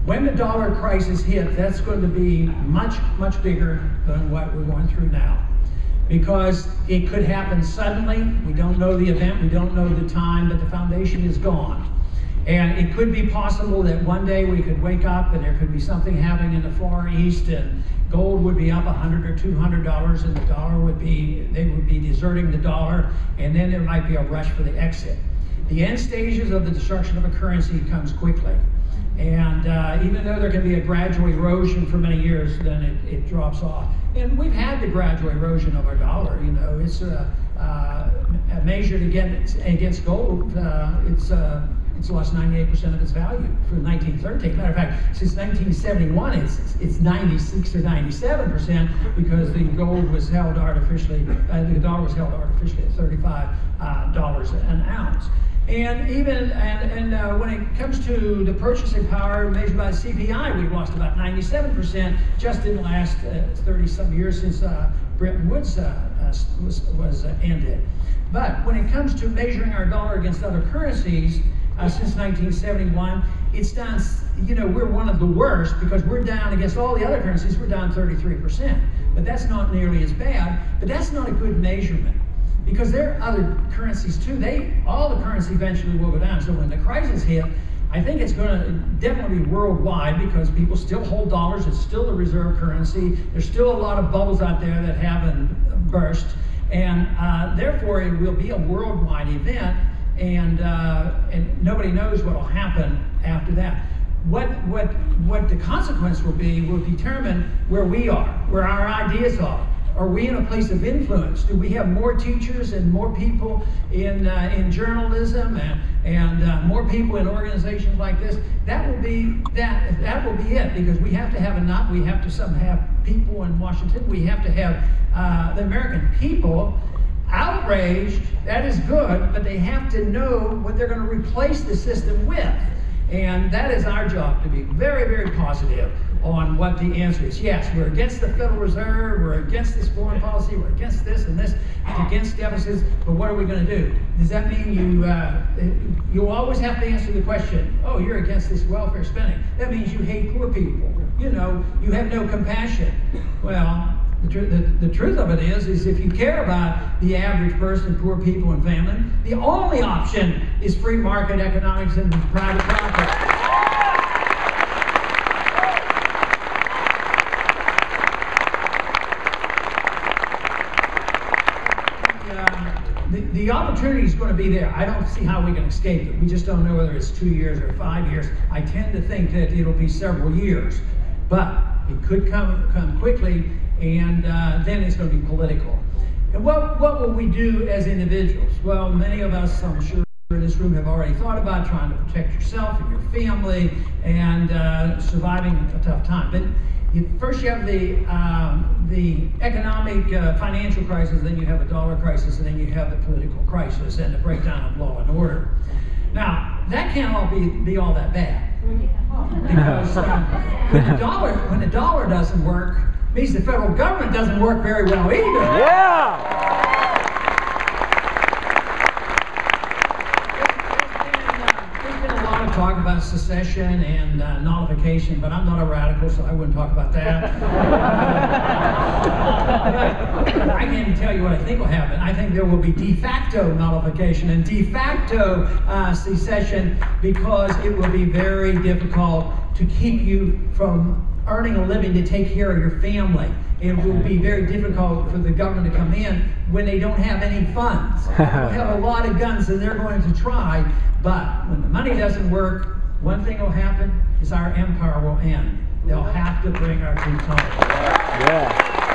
When the dollar crisis hit, that's going to be much, much bigger than what we're going through now. Because it could happen suddenly. We don't know the event, we don't know the time, but the foundation is gone. And it could be possible that one day we could wake up and there could be something happening in the Far East and gold would be up $100 or $200 and the dollar would be, they would be deserting the dollar, and then there might be a rush for the exit. The end stages of the destruction of a currency comes quickly. And even though there can be a gradual erosion for many years, then it drops off. And we've had the gradual erosion of our dollar. You know, it's measured against gold. It's lost 98% of its value from 1913. Matter of fact, since 1971, it's 96 or 97% because the gold was held artificially. The dollar was held artificially at $35 an ounce. And even when it comes to the purchasing power measured by the CPI, we've lost about 97% just in the last 30-some years since Bretton Woods was ended. But when it comes to measuring our dollar against other currencies, since 1971, it's down, you know, we're one of the worst because we're down against all the other currencies, we're down 33%. But that's not nearly as bad, but that's not a good measurement. Because there are other currencies too. All the currency eventually will go down. So when the crisis hit, I think it's going to definitely be worldwide because people still hold dollars. It's still the reserve currency. There's still a lot of bubbles out there that haven't burst, and therefore it will be a worldwide event. And nobody knows what will happen after that. What the consequence will determine where we are, where our ideas are. Are we in a place of influence? Do we have more teachers and more people in journalism and more people in organizations like this? That will be it, because we have to have enough. We have to have people in Washington. We have to have the American people outraged. That is good, but they have to know what they're going to replace the system with. And that is our job, to be very, very positive on what the answer is. Yes, we're against the Federal Reserve, we're against this foreign policy, we're against this and this, against deficits, but what are we going to do? Does that mean you always have to answer the question, oh, you're against this welfare spending. That means you hate poor people. You know, you have no compassion. Well, the truth of it is if you care about the average person, poor people and family, the only option is free market economics and private property. The opportunity is going to be there. I don't see how we can escape it. We just don't know whether it's 2 years or 5 years. I tend to think that it'll be several years, but it could come quickly, and then it's going to be political. And what will we do as individuals? Well, many of us, I'm sure, in this room have already thought about trying to protect yourself and your family and surviving a tough time. But first you have the economic financial crisis, then you have a dollar crisis, and then you have the political crisis and the breakdown of law and order. Now, that can't all be all that bad. Because when the dollar doesn't work, it means the federal government doesn't work very well either. Yeah! Talk about secession and nullification, but I'm not a radical, so I wouldn't talk about that. I can't even tell you what I think will happen. I think there will be de facto nullification and de facto secession, because it will be very difficult to keep you from earning a living to take care of your family. It will be very difficult for the government to come in when they don't have any funds. They'll have a lot of guns and they're going to try, but when the money doesn't work, one thing will happen is our empire will end. They'll have to bring our troops home. Yeah.